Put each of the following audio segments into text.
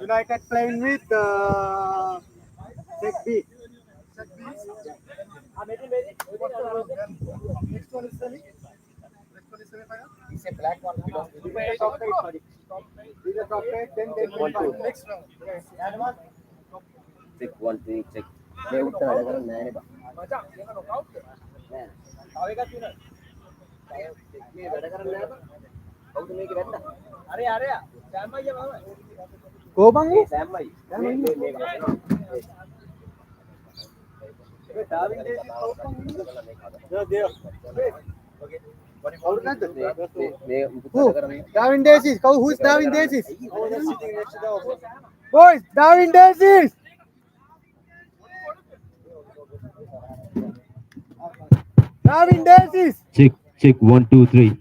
United playing with Sec B. Next one is Sunny. It's a black one. Top eight, sorry. These are top eight, then next round. Yes. And one. Check 1 2 check. They උත්තර වැඩ කරන්නේ නැහැ නේ බා. මචං ඒක knockout එක. නෑ. තව එකක් තියෙනවා. මේ වැඩ කරන්නේ නැහැ බා. කවුද මේකේ වැට්ටා? අරේ අරයා. සෑම් අයියා මම. කොහොමද? සෑම් අයි. මේ Darwin Daisies Darwin Daisies. Who's Darwin Daisies? Boys, Darwin Daisies. Darwin Daisies. Check 1 2 3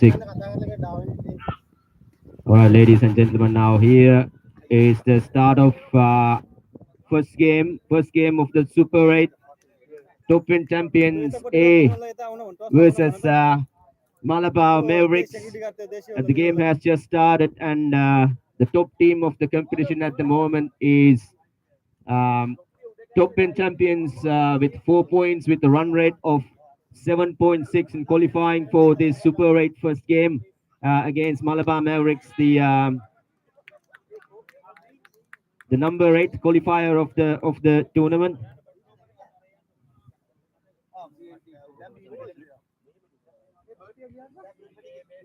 check. All right, ladies and gentlemen, now here is the start of first game of the Super 8 Top 10 Champions A versus Malabar Mavericks. And the game has just started, and the top team of the competition at the moment is Top 10 Champions with 4 points, with a run rate of 7.6 in qualifying for this Super 8 first game against Malabar Mavericks, the number 8 qualifier of the tournament.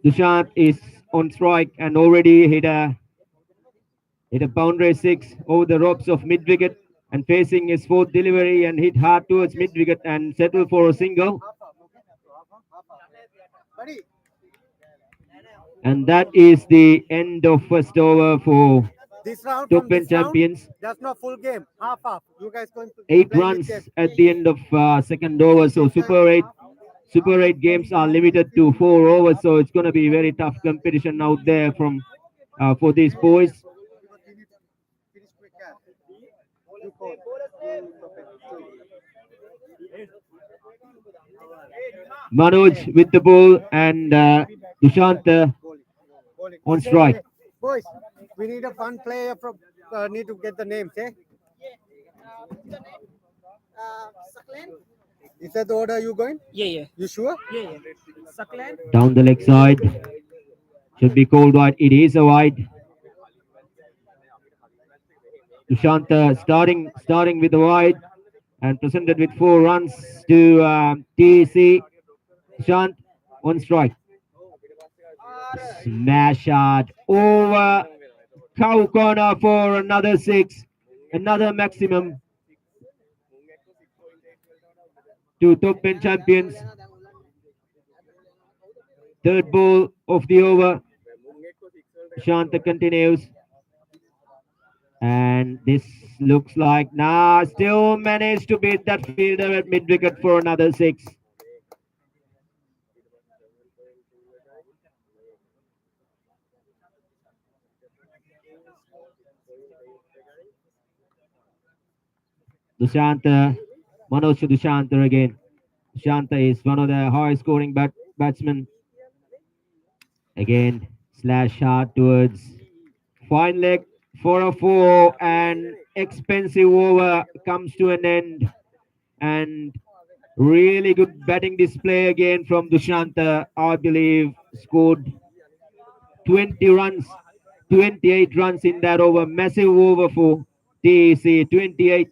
Dushant is on strike and already hit a boundary 6 over the ropes of mid wicket and facing his fourth delivery, and hit hard towards mid wicket and settle for a single. And that is the end of first over for This round Top from 10 this round, champions. that's not full game. Half. You guys going to 8 play runs with at the end of second over. So Super 8 games are limited to 4 overs. So it's going to be very tough competition out there from for these boys. Manoj with the ball and Dushant on strike. Boys, we need a fun player from. Need to get the names, eh? Is that the order you going? Yeah. You sure? Yeah. Suckland. Down the leg side. Should be called wide. It is a wide. Dushant starting with the wide and presented with 4 runs to TC. Dushant on strike. Smash shot over cow corner for another 6. Another maximum to Top 10 champions. Third ball of the over. Shanta continues. And this looks like still managed to beat that fielder at mid wicket for another 6. Dushant, Manoj to Dushant again. Dushant is one of the highest scoring batsmen. Again, slash hard towards fine leg for a 4, and expensive over comes to an end. And really good batting display again from Dushant. I believe scored 20 runs, 28 runs in that over. Massive over for TEC. 28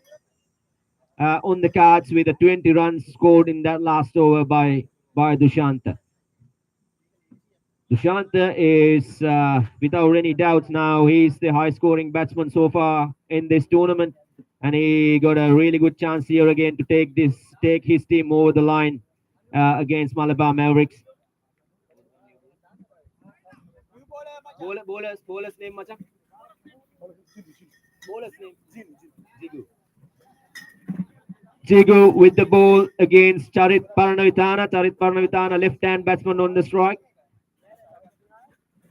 on the cards with the 20 runs scored in that last over by Dushant. Dushant is, without any doubts now, he's the high scoring batsman so far in this tournament. And he got a really good chance here again to take his team over the line against Malabar Mavericks. Bowler's name, Macha? Bowler's name? Jigu. Jigu with the ball against Charit Paranavitana. Charit Paranavitana, left-hand batsman on the strike.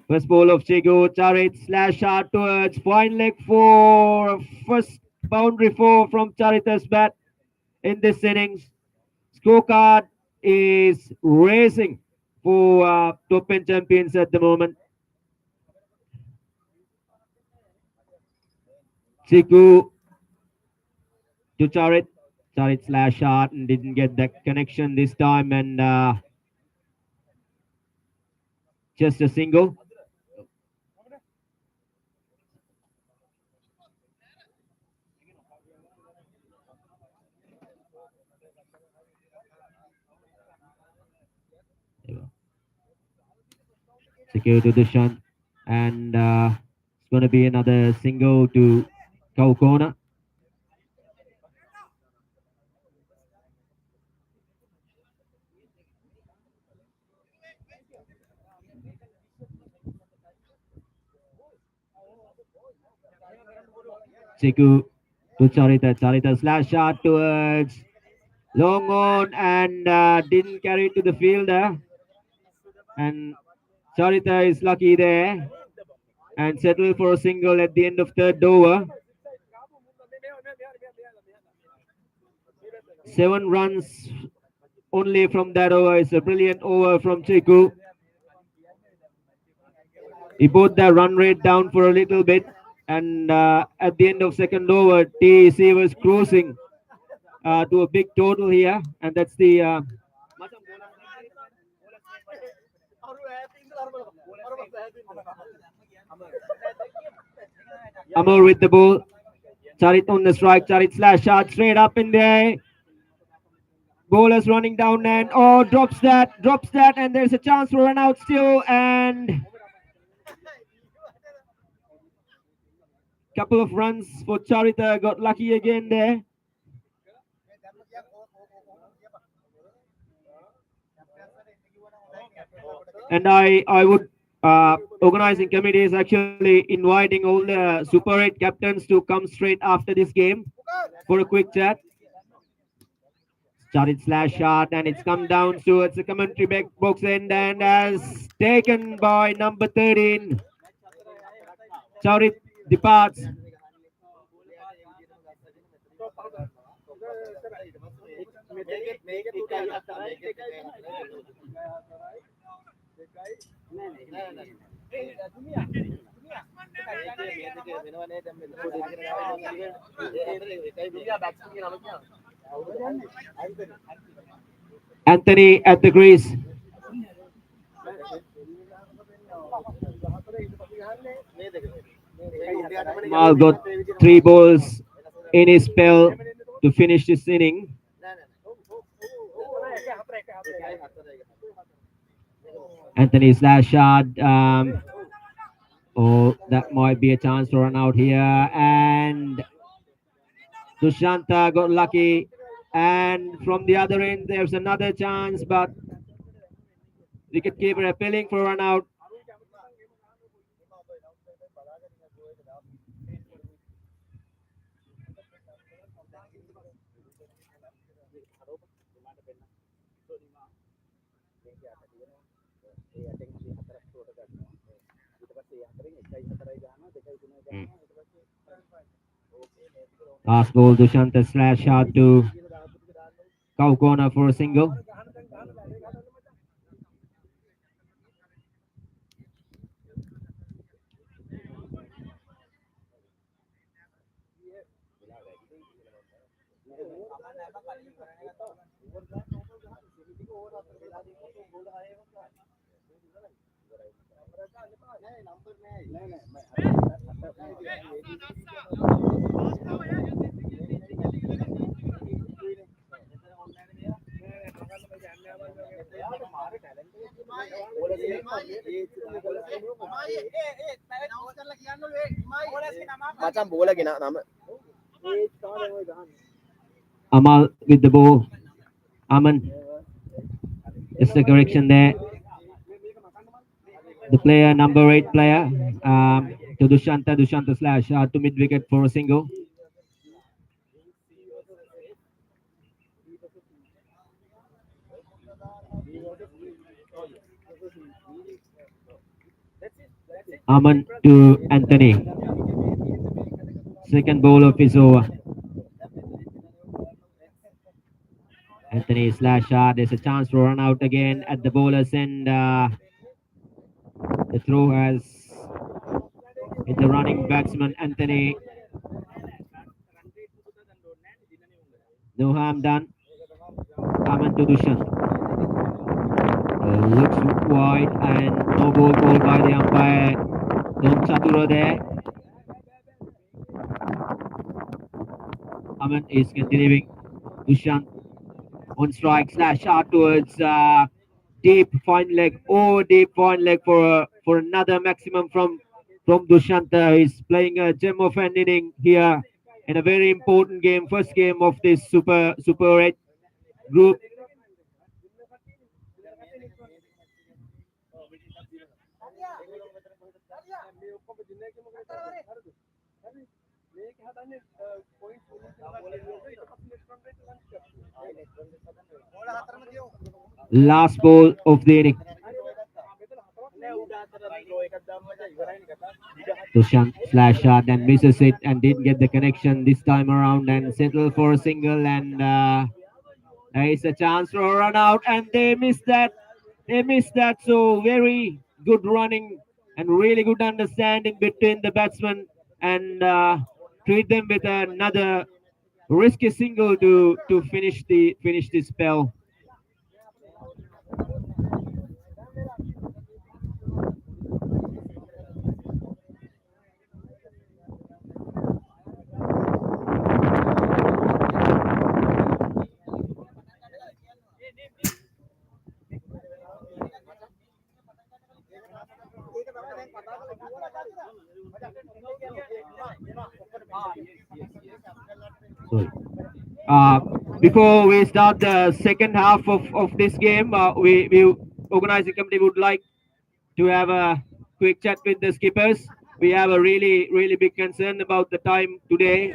First ball of Jigu. Charit slash out towards fine leg for first boundary four from Charit's bat in this innings. Scorecard is racing for top 10 champions at the moment. Chiku to Charit. Charit slash shot and didn't get that connection this time, and just a single. Chiku to Dushan, and it's going to be another single to Kaukona. Chiku to Charita. Charita slash shot towards long on and didn't carry it to the fielder. And Charita is lucky there and settled for a single at the end of third over. 7 runs only from that over. It's a brilliant over from Chiku. He brought the run rate down for a little bit, and at the end of second over, TEC was cruising to a big total here, and that's the Amar with the ball. Charit on the strike. Charit slash shot straight up in there. Bowler's running down and drops that, and there's a chance for run out still, and couple of runs for Charita. Got lucky again there. And I would organizing committee is actually inviting all the Super 8 captains to come straight after this game for a quick chat. Started slash shot and it's come down towards the commentary back box end and as taken by number 13. Charit departs. Anthony at the crease. Mal got 3 balls in his spell to finish this inning. Anthony slash shot. That might be a chance to run out here. And Dushanta got lucky. And from the other end, there's another chance, but wicketkeeper appealing for run out. Last ball, Dushanta slash shot to Kaukona for a single. Amal with the ball. Aman. Just a correction there. the player, number 8 player, to Dushanta. Dushanta slash to mid wicket for a single. Aman to Anthony. Second ball of his over. Anthony slash there's a chance to run out again at the bowler's end. The throw has hit the running batsman Anthony. No harm done. Aman to Dushan. Looks wide and no ball called by the umpire. Don Chatura there. Aman is continuing. Dushan on strike slash shot towards deep fine leg. Oh, deep fine leg for another maximum from Dushanta. He's playing a gem of an inning here in a very important game, first game of this Super 8 group. Last ball of the inning. Dushan slash shot and misses it and didn't get the connection this time around and settle for a single, and there is a chance for a run out and they missed that. They missed that. So very good running and really good understanding between the batsmen, and treat them with another risky single to finish the spell. Sorry. Before we start the second half of this game, we organizing committee would like to have a quick chat with the skippers. We have a really big concern about the time today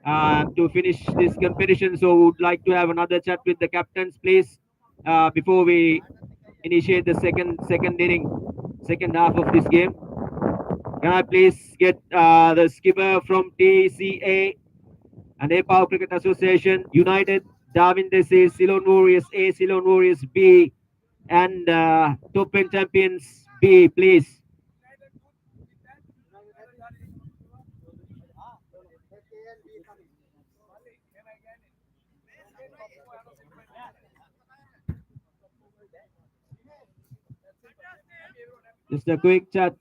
to finish this competition, so would like to have another chat with the captains, please, before we initiate the second inning, second half of this game. Can I please get the skipper from TCA and Nepal Cricket Association, United, Darwin Desi, Ceylon Warriors A, Ceylon Warriors B, and Top 10 Champions B, please. Just a quick chat.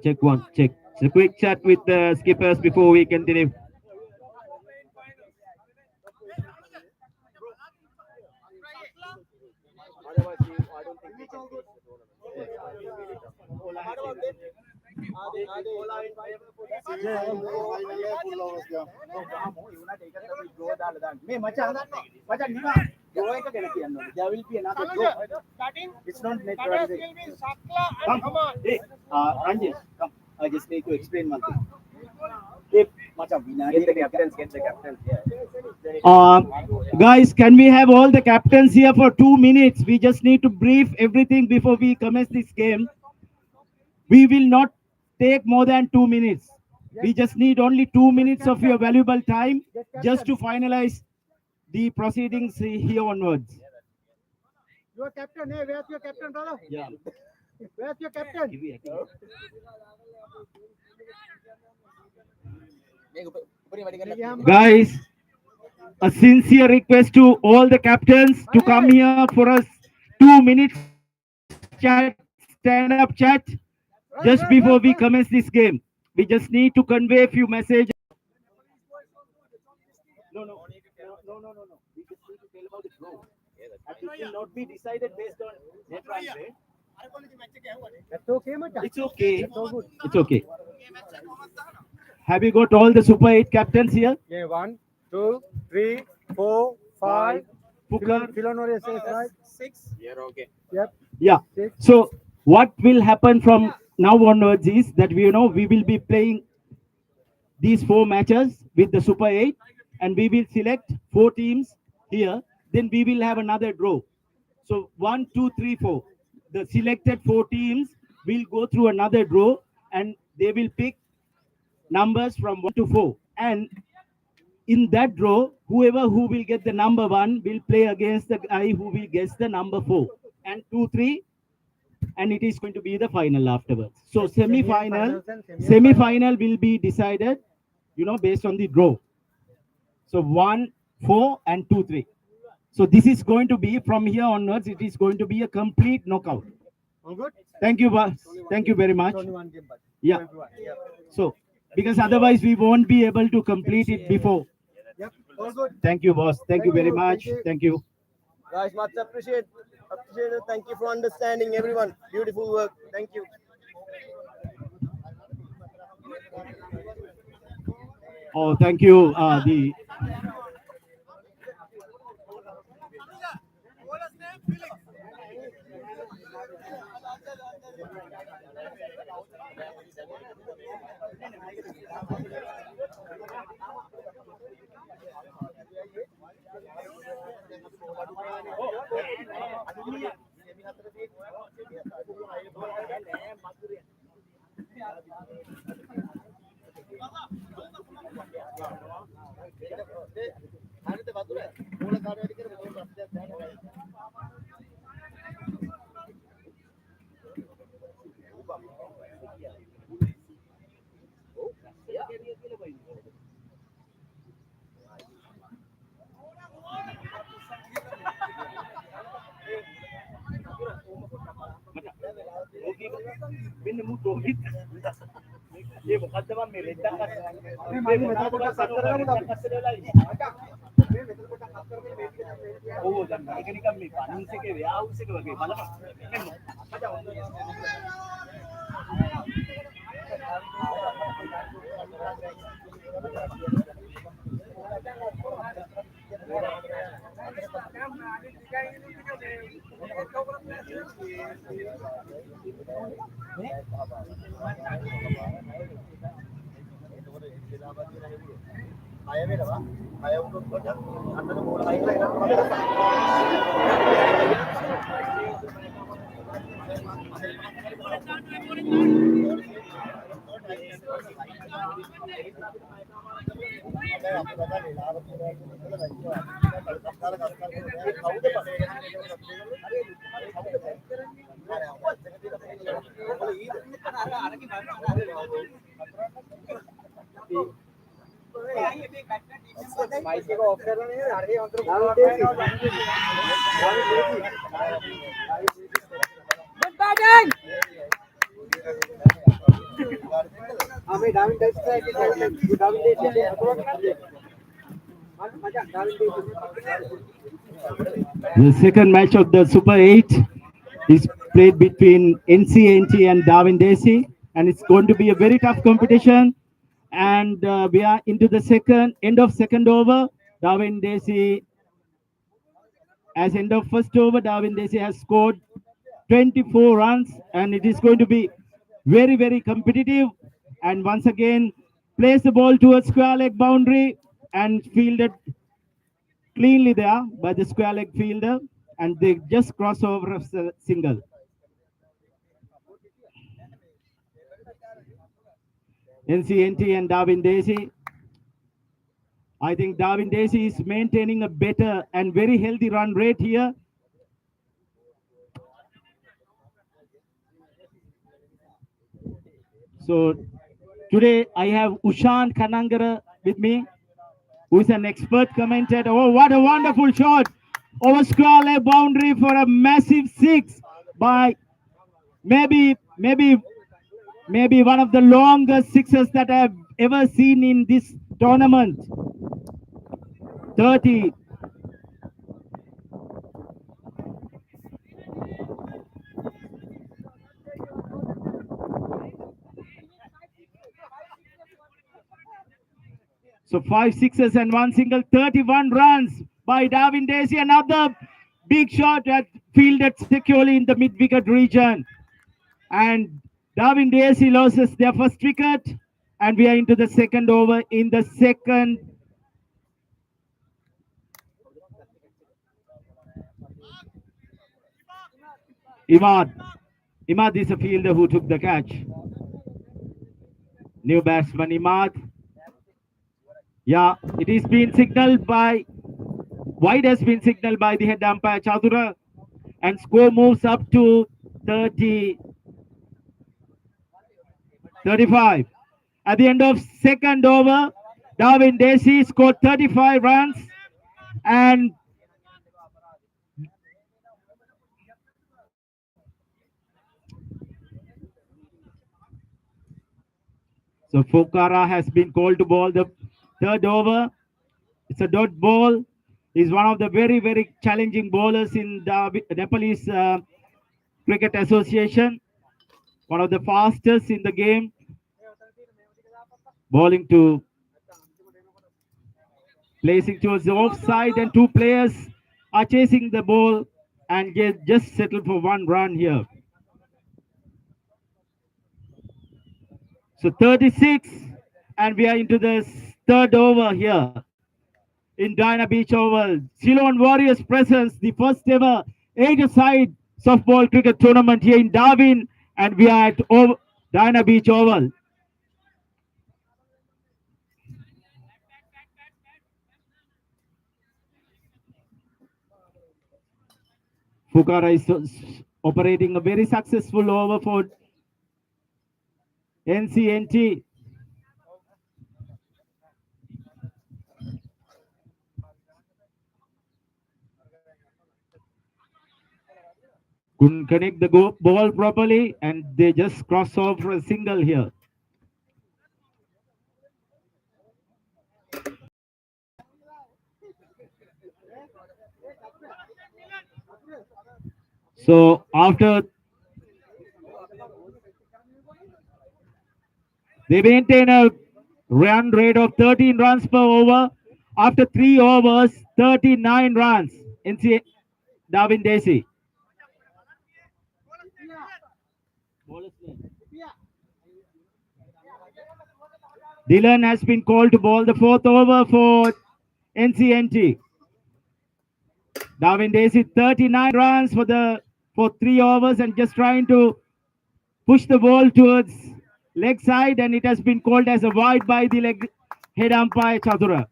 Check one, check. Just a quick chat with the skippers before we continue. මේ මචං මචං නිවා draw එක ගැන කියන්න ඕනේ. There will be another draw. It's not net right. Come. Hey, Ranjit, come. I just need to explain one thing. If macham get the captains, get the captains. Guys, can we have all the captains here for 2 minutes? We just need to brief everything before we commence this game. We will not take more than 2 minutes. We just need only 2 minutes of your valuable time just to finalize the proceedings here onwards. Your captain, hey, where's your captain, brother? Yeah. Where's your captain? Guys, a sincere request to all the captains to come here for us 2 minutes chat, stand up chat just before we commence this game. We just need to convey a few messages. No. We just need to tell about the draw. And it will not be decided based on net run rate. That's okay, macham. It's okay. That's so good. It's okay. Have you got all the Super 8 captains here? Yeah, 1, 2, 3, 4, 5. Pukar. Ceylon Warriors says right. 6. You're okay. Yep. Yeah. 6. So What will happen from now onwards is that we will be playing these 4 matches with the Super 8, and we will select 4 teams here. Then we will have another draw. So 1, 2, 3, 4. The selected 4 teams will go through another draw, and they will pick numbers from 1 to 4. And in that draw, whoever who will get the number 1 will play against the guy who will guess the number 4 and 2, 3, and it is going to be the final afterwards. So semi-final will be decided, based on the draw. So 1, 4, and 2, 3. So this is going to be from here onwards. It is going to be a complete knockout. All good? Thank you, boss. Thank you very much. Only one game, but Yeah. So because otherwise we won't be able to complete it before. Yep. All good. Thank you, boss. Thank you very Thank much. you. Thank you. Guys, much appreciated. Thank you for understanding, everyone. Beautiful work. Thank you. Oh, thank you. The The second match of the Super 8 is played between NCNT and Darwin Desi, and it's going to be a very tough competition. And we are into the end of second over. Darwin Desi, as end of first over, Darwin Desi has scored 24 runs, and it is going to be very, very competitive. And once again, plays the ball towards square leg boundary and fielded cleanly there by the square leg fielder, and they just cross over a single. NCNT and Darwin Desi. I think Darwin Desi is maintaining a better and very healthy run rate here. So today I have Ushan Kanangara with me, who is an expert commentator. Oh, what a wonderful shot over square leg boundary for a massive 6 by maybe one of the longest sixes that I have ever seen in this tournament. 30. So 5 sixes and 1 single, 31 runs by Darwin Desi. Another big shot at fielded securely in the mid-wicket region. And Darwin Daisy loses their first wicket. And we are into the second over. In the second, Imad. Imad is a fielder who took the catch. New batsman Imad. Yeah, it is being signaled by wide has been signaled by the head umpire Chadura, and score moves up to 30, 35. At the end of second over, Darwin Daisy scored 35 runs, and so Fokara has been called to ball the third over. It's a dot ball. He's one of the very, very challenging bowlers in the Nepalese Cricket Association. One of the fastest in the game. Bowling to placing towards the offside, and two players are chasing the ball and just settle for one run here. So 36, and we are into the third over here in Diana Beach Oval. Ceylon Warriors presents the first ever 8-a-side softball cricket tournament here in Darwin, and we are at Diana Beach Oval. Fukara is operating a very successful over for NCNT. Couldn't connect the ball properly, and they just cross off for a single here. So after they maintain a run rate of 13 runs per over. After 3 overs, 39 runs. NC Darwin Daisy. Dylan has been called to ball the fourth over for NCNT. Darwin Daisy 39 runs for 3 overs and just trying to push the ball towards leg side, and it has been called as a wide by the head umpire Chadura.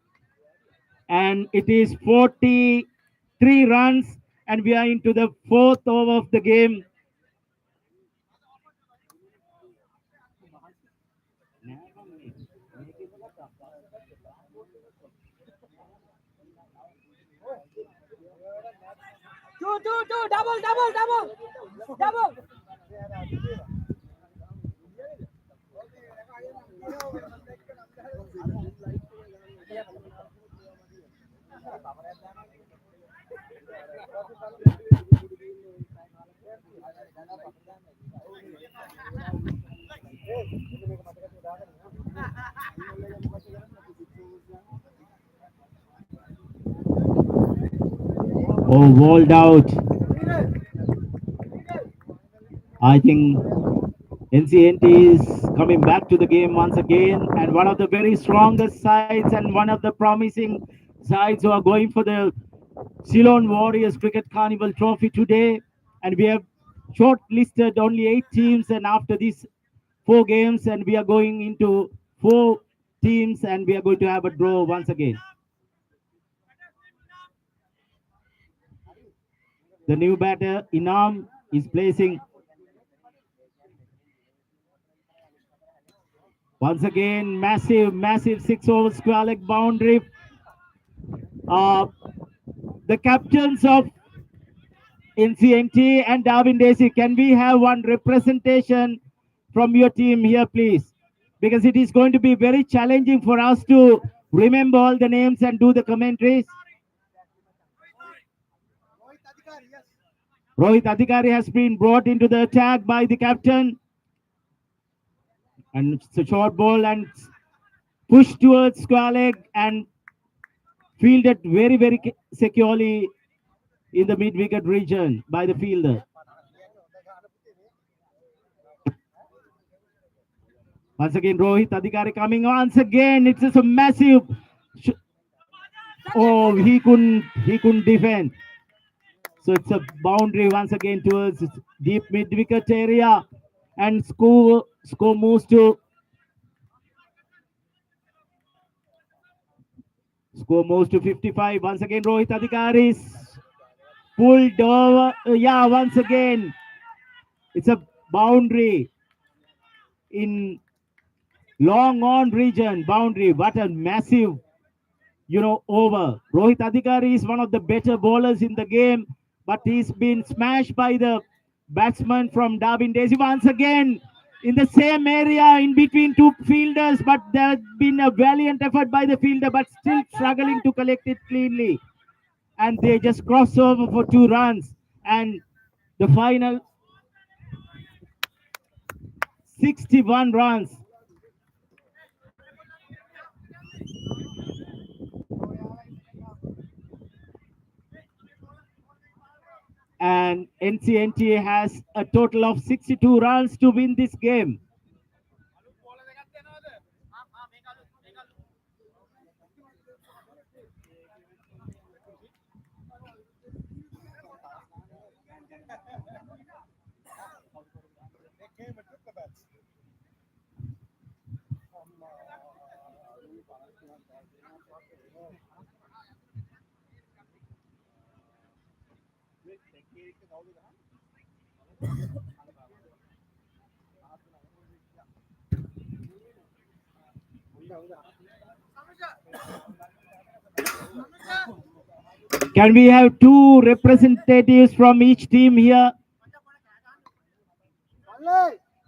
And it is 43 runs, and we are into the fourth over of the game. Two, double. Oh, walled out. I think NCNT is coming back to the game once again, and one of the very strongest sides and one of the promising sides who are going for the Ceylon Warriors Cricket Carnival Trophy today. And we have shortlisted only 8 teams, and after these 4 games, and we are going into 4 teams, and we are going to have a draw once again. The new batter, Inam, is placing. Once again, massive 6-over square leg boundary. The captains of NCNT and Darwin Daisy, can we have one representation from your team here, please? Because it is going to be very challenging for us to remember all the names and do the commentaries. Rohit Adhikari has been brought into the attack by the captain. And it's a short ball and pushed towards square leg and fielded very securely in the mid-wicket region by the fielder. Once again, Rohit Adhikari coming once again. It's just a massive. Oh, he couldn't defend. So it's a boundary once again towards deep mid wicket area, and score moves to score moves to 55. Once again, Rohit Adhikari is pulled over. Yeah, once again, it's a boundary in long on region boundary. What a massive, over. Rohit Adhikari is one of the better bowlers in the game, but he's been smashed by the batsman from Darwin Daisy once again in the same area in between two fielders, but there's been a valiant effort by the fielder, but still struggling to collect it cleanly. And they just cross over for 2 runs. And the final 61 runs. And NCNT has a total of 62 runs to win this game. Can we have 2 representatives from each team here?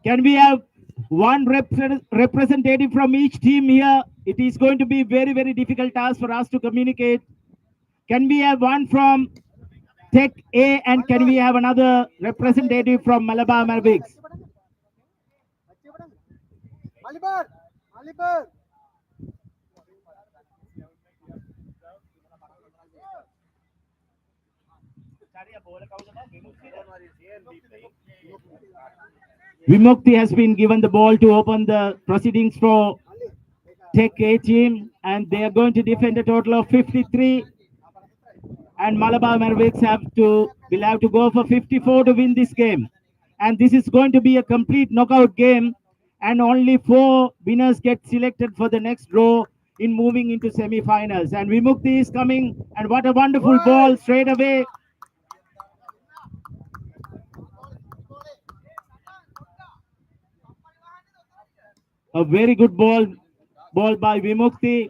Can we have one representative from each team here? It is going to be very, very difficult task for us to communicate. Can we have one from Tech A, and can we have another representative from Malabar Mavericks? Vimukti has been given the ball to open the proceedings for Tech A team, and they are going to defend a total of 53. And Malabar Mavericks will have to go for 54 to win this game. And this is going to be a complete knockout game, and only 4 winners get selected for the next draw in moving into semi-finals. And Vimukti is coming, and what a wonderful ball straight away. A very good ball by Vimukti,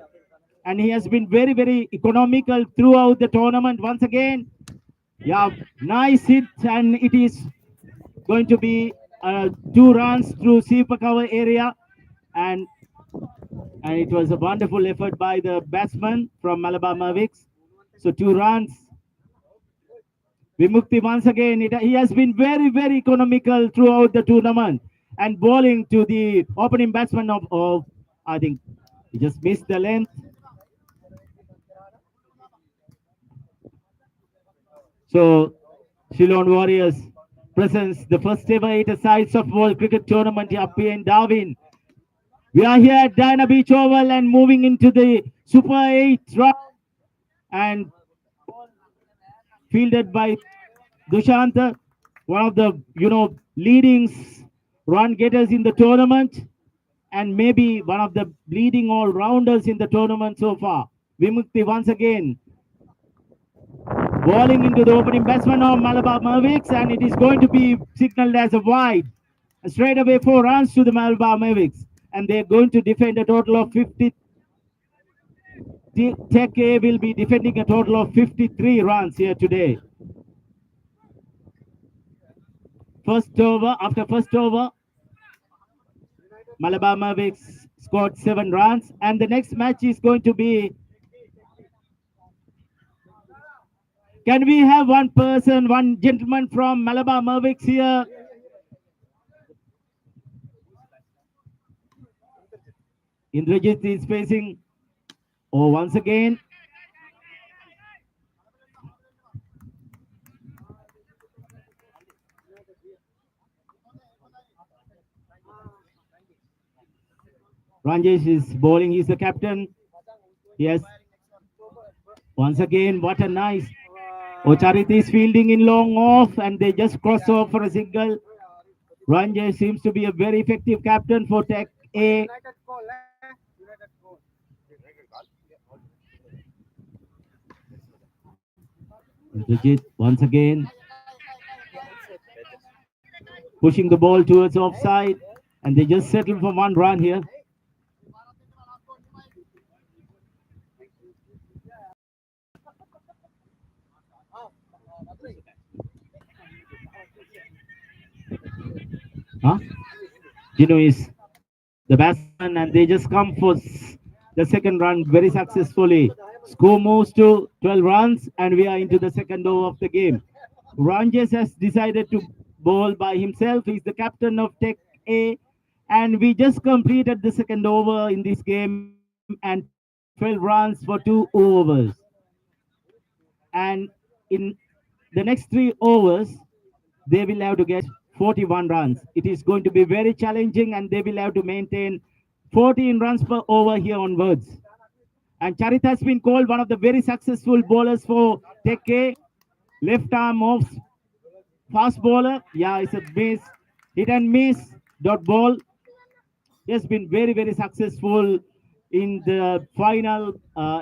and he has been very, very economical throughout the tournament. Once again, yeah, nice hit, and it is going to be 2 runs through super cover area, and it was a wonderful effort by the batsman from Malabar Mavericks. So 2 runs. Vimukti once again, he has been very, very economical throughout the tournament, and bowling to the opening batsman of I think he just missed the length. So Ceylon Warriors presents the first ever 8-a-side softball cricket tournament up here in Darwin. We are here at Diana Beach Oval and moving into the Super 8 round, and fielded by Dushant, one of the leading run getters in the tournament, and maybe one of the leading all-rounders in the tournament so far. Vimukti once again bowling into the opening batsman of Malabar Mavericks, and it is going to be signaled as a wide. Straight away 4 runs to the Malabar Mavericks, and they're going to defend a total of 50. Tech A will be defending a total of 53 runs here today. After first over, Malabar Mavericks scored 7 runs, and the next match is going to be. Can we have one gentleman from Malabar Mavericks here? Indrajit is facing. Oh, once again. Ranjesh is bowling. He's the captain. Yes. Once again, what a nice. Oh, Charit is fielding in long off and they just cross off for a single. Ranjesh seems to be a very effective captain for Tech A. Vijit once again pushing the ball towards offside and they just settle for one run here. Huh? Gino is the batsman and they just come for the second run very successfully. Score moves to 12 runs and we are into the second over of the game. Ranjes has decided to bowl by himself. He's the captain of Tech A and we just completed the second over in this game and 12 runs for 2 overs. And in the next 3 overs, they will have to get 41 runs. It is going to be very challenging and they will have to maintain 14 runs per over here onwards. And Charit has been called one of the very successful bowlers for Tech A. Left arm off fast bowler. Yeah, it's a miss. Hit and miss. Dot ball. He has been very, very successful in the final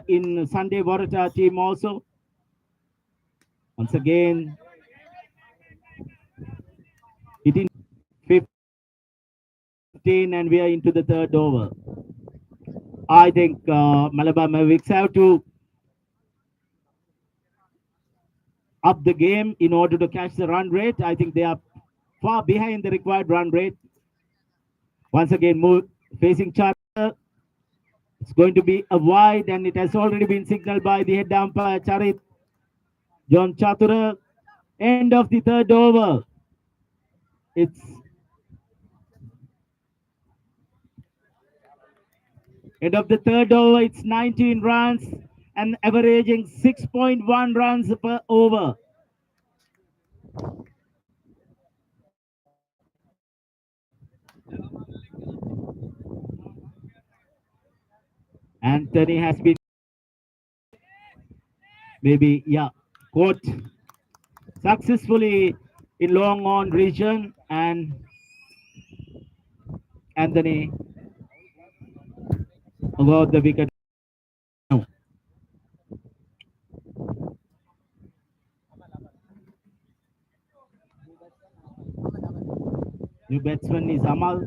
in Sunday Warata team also. Once again, hitting 15 and we are into the third over. I think Malabar Mavericks have to up the game in order to catch the run rate. I think they are far behind the required run rate. Once again, move, facing Charit. It's going to be a wide and it has already been signaled by the head umpire Charit. John Chatura. End of the third over. It's end of the third over. It's 19 runs and averaging 6.1 runs per over. Anthony has been maybe caught successfully in long on region and Anthony about the wicket. New batsman is Amal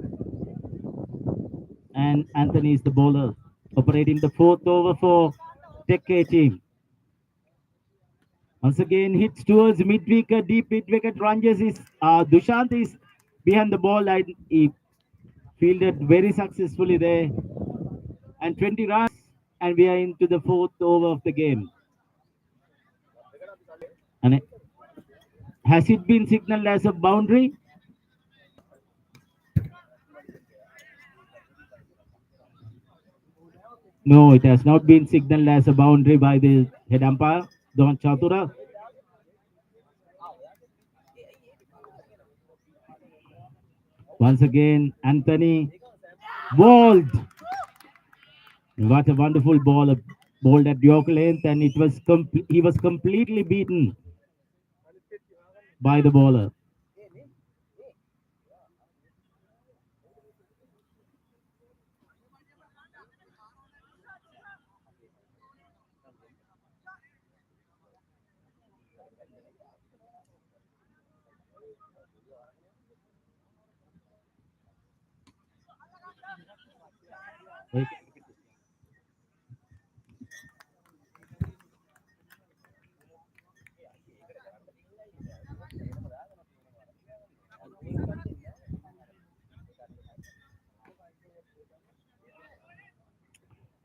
and Anthony is the bowler operating the fourth over for Tech A team. Once again, hits towards mid wicket, deep mid wicket. Ranjes is Dushant is behind the ball and he fielded very successfully there. And 20 runs, and we are into the fourth over of the game. And has it been signaled as a boundary? No, it has not been signaled as a boundary by the head umpire, Don Chatura. Once again, Anthony bowled. What a wonderful ball, bowled at York length, and it was he was completely beaten by the bowler.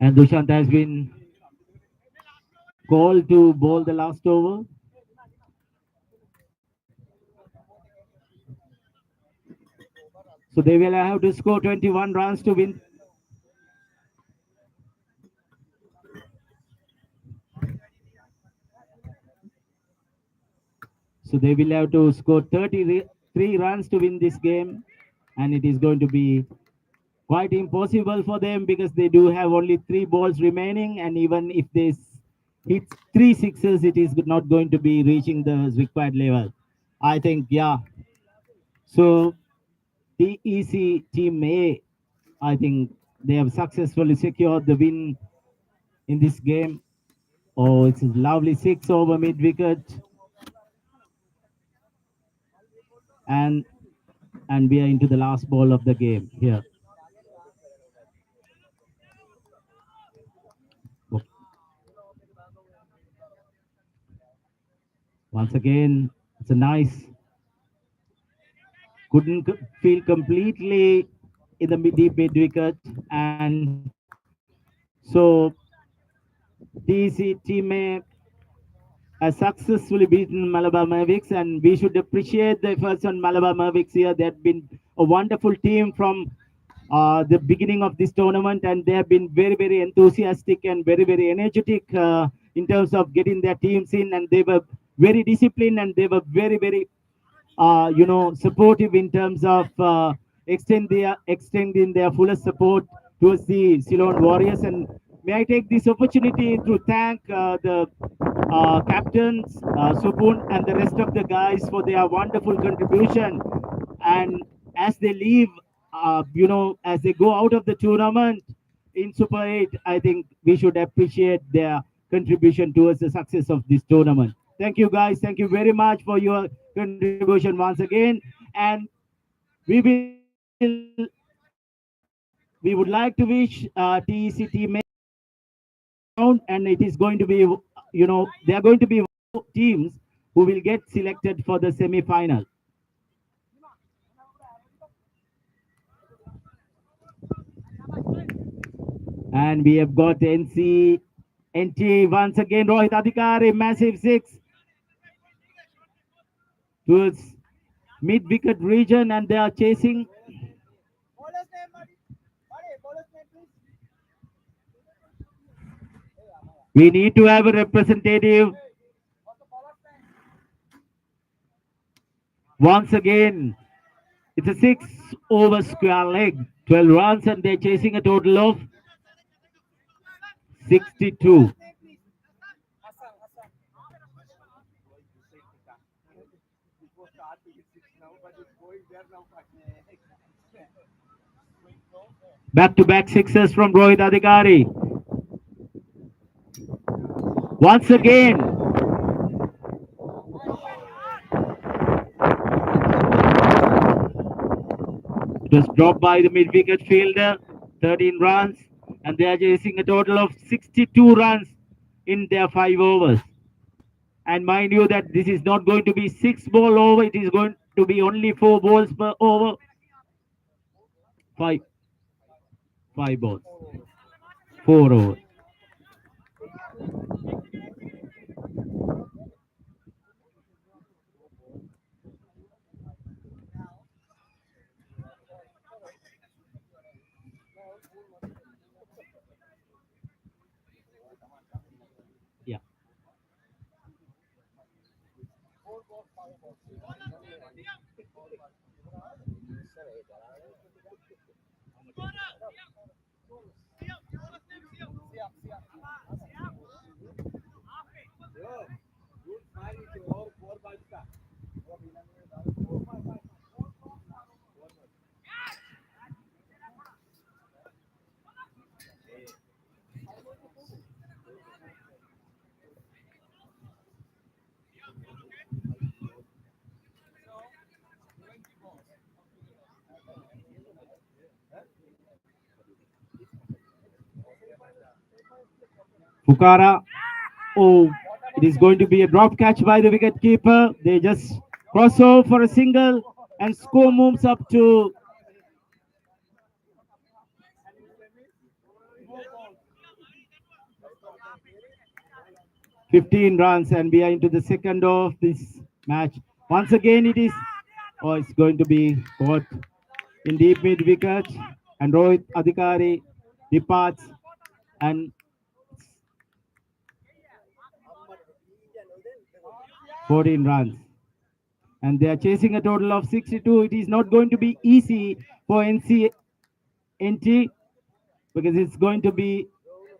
And Dushant has been called to bowl the last over. So they will have to score 21 runs to win. So they will have to score 33 runs to win this game. And it is going to be quite impossible for them because they do have only 3 balls remaining, and even if they hit 3 sixes, it is not going to be reaching the required level. I think, yeah. So TEC Team A, I think they have successfully secured the win in this game. Oh, it's a lovely 6 over mid wicket, and we are into the last ball of the game here. Once again, it's a nice, couldn't feel completely in the deep mid wicket, and so TC team has successfully beaten Malabar Mavericks, and we should appreciate the efforts on Malabar Mavericks here. They have been a wonderful team from the beginning of this tournament, and they have been very, very enthusiastic and very, very energetic in terms of getting their teams in, and they were very disciplined, and they were very, very supportive in terms of extending their fullest support towards the Ceylon Warriors. And may I take this opportunity to thank the captains, Supun, and the rest of the guys for their wonderful contribution. And as they leave, as they go out of the tournament in Super 8, I think we should appreciate their contribution towards the success of this tournament. Thank you, guys. Thank you very much for your contribution once again. And we will we would like to wish TEC team round, and it is going to be, they are going to be teams who will get selected for the semi-final. And we have got NT once again. Rohit Adhikari, massive 6 towards mid wicket region, and they are chasing. We need to have a representative. Once again, it's a 6 over square leg, 12 runs, and they're chasing a total of 62. Back-to-back sixes from Rohit Adhikari. Once again, it was dropped by the mid-wicket fielder, 13 runs, and they are chasing a total of 62 runs in their 5 overs. And mind you that this is not going to be 6 ball over, it is going to be only 4 balls per over. Five balls. 4 overs. Yeah. Pukara. Oh, it is going to be a drop catch by the wicket keeper. They just cross over for a single, and score moves up to 15 runs, and we are into the second of this match. Once again, it is, oh, it's going to be caught in deep mid wicket, and Rohit Adhikari departs, and 14 runs. And they are chasing a total of 62. It is not going to be easy for NC NT, because it's going to be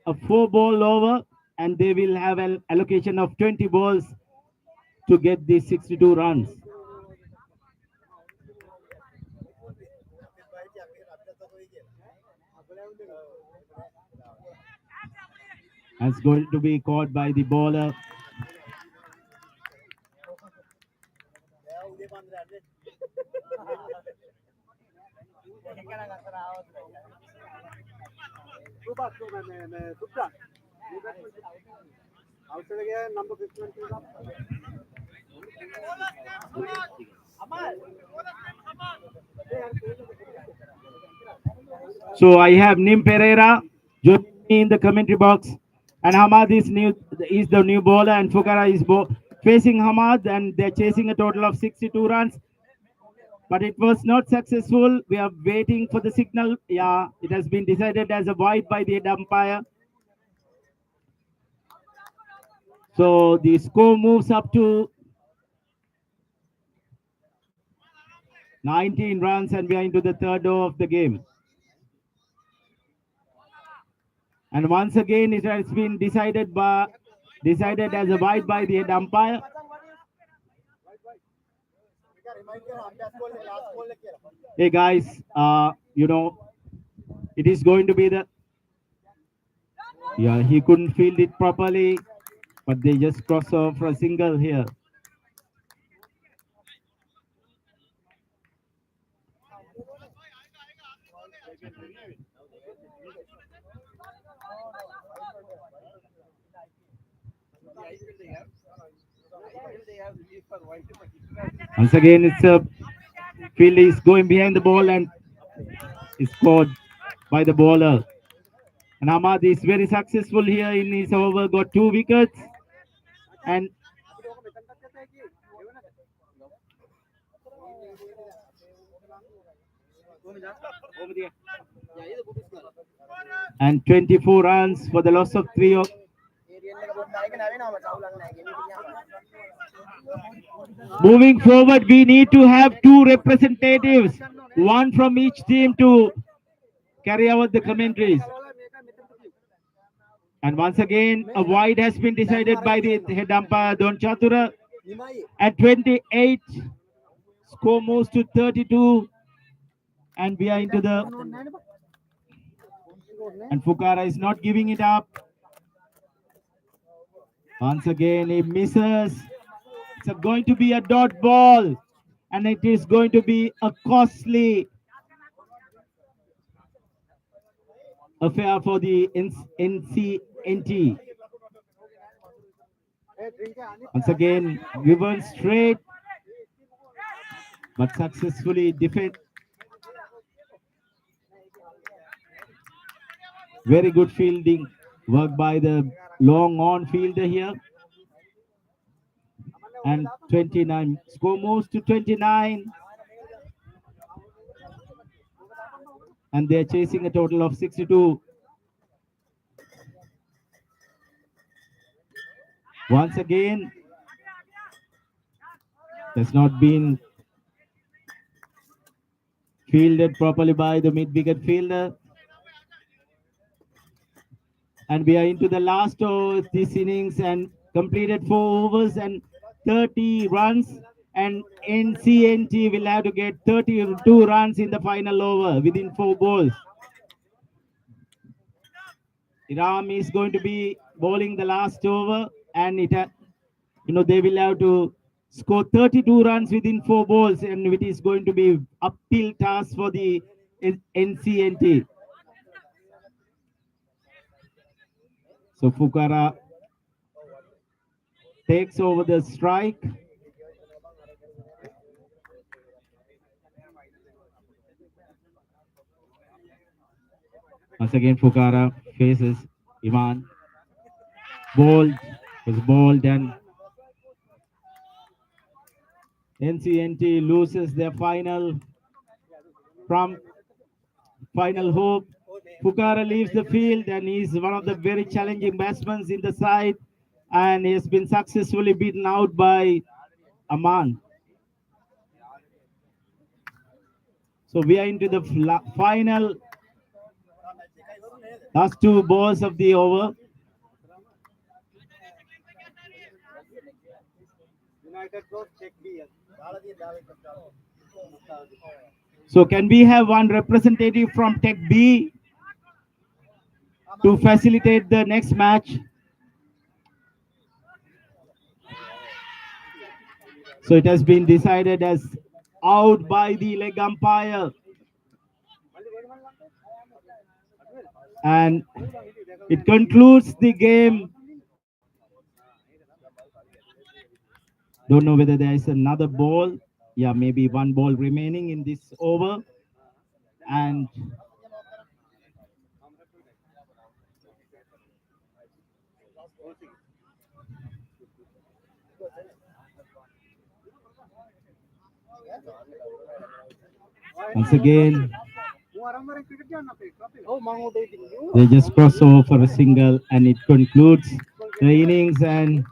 a 4-ball over, and they will have an allocation of 20 balls to get these 62 runs. That's going to be caught by the bowler. So I have Nim Pereira joining me in the commentary box, and Hamad is the new bowler, and Fukara is facing Hamad, and they're chasing a total of 62 runs. But it was not successful. We are waiting for the signal. Yeah, it has been decided as a wide by the head umpire. So the score moves up to 19 runs, and we are into the third over of the game. And once again, it has been decided as a wide by the head umpire. Hey guys, it is going to be he couldn't field it properly, but they just cross over for a single here. Once again, it's a field is going behind the ball and is scored by the bowler. And Ahmad is very successful here in his over, got 2 wickets. And and 24 runs for the loss of 3. Moving forward, we need to have 2 representatives, one from each team to carry out the commentaries. And once again, a wide has been decided by the head umpire Don Chatura. At 28, score moves to 32, and we are into the. And Fukara is not giving it up. Once again, he misses. It's going to be a dot ball, and it is going to be a costly affair for the NCNT. Once again, given straight, but successfully defend. Very good fielding work by the long on fielder here. And 29, score moves to 29. And they're chasing a total of 62. Once again, has not been fielded properly by the mid-wicket fielder. And we are into the last of this innings and completed 4 overs and 30 runs. And NCNT will have to get 32 runs in the final over within 4 balls. Ram is going to be bowling the last over, and they will have to score 32 runs within 4 balls, and it is going to be uphill task for the NCNT. So Fukara takes over the strike. Once again, Fukara faces Iman. Bowled, was bowled, and NCNT loses their final hope. Fukara leaves the field, and he's one of the very challenging batsmen in the side, and he has been successfully beaten out by Aman. So we are into the final Last two balls of the over. So can we have one representative from Tech B to facilitate the next match? So it has been decided as out by the leg umpire. And it concludes the game. Don't know whether there is another ball. Yeah, maybe one ball remaining in this over. And once again, they just cross over for a single and it concludes the innings. And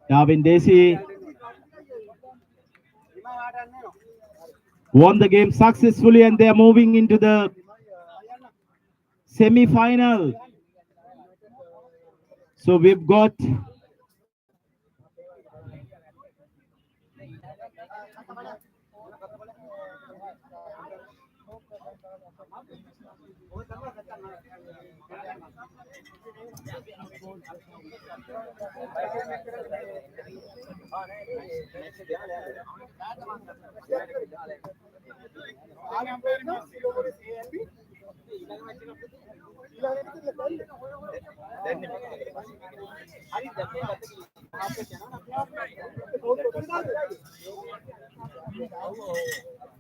Darwin Desi won the game successfully and they are moving into the semi-final. So we've got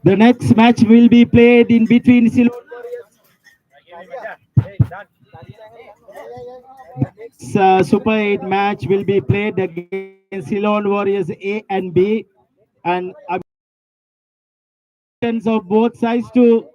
the next match will be played in between Ceylon. Super 8 match will be played against Ceylon Warriors A and B, and of both sides to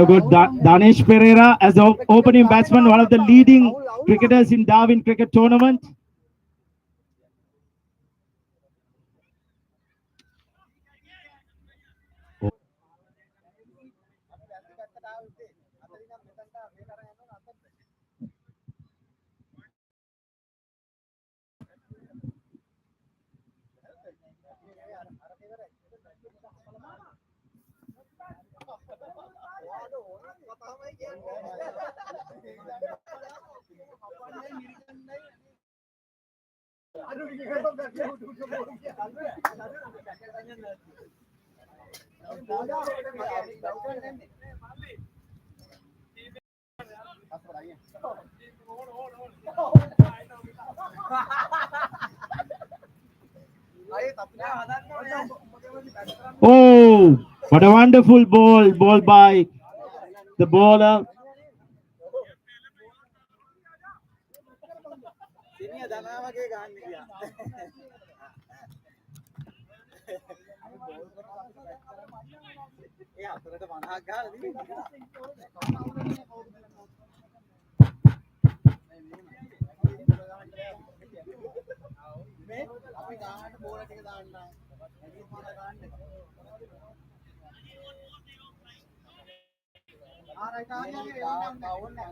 we've got Danish Pereira as the opening batsman, one of the leading cricketers in Darwin cricket tournament. Oh, what a wonderful ball by the bowler. ඒ අතරට 50ක් ගහලා තියෙනවා. මේ අපි ගානට බෝල ටික දාන්න. ඇයි මොකද ගන්න? ආ රයිට් ආ ඕනේ.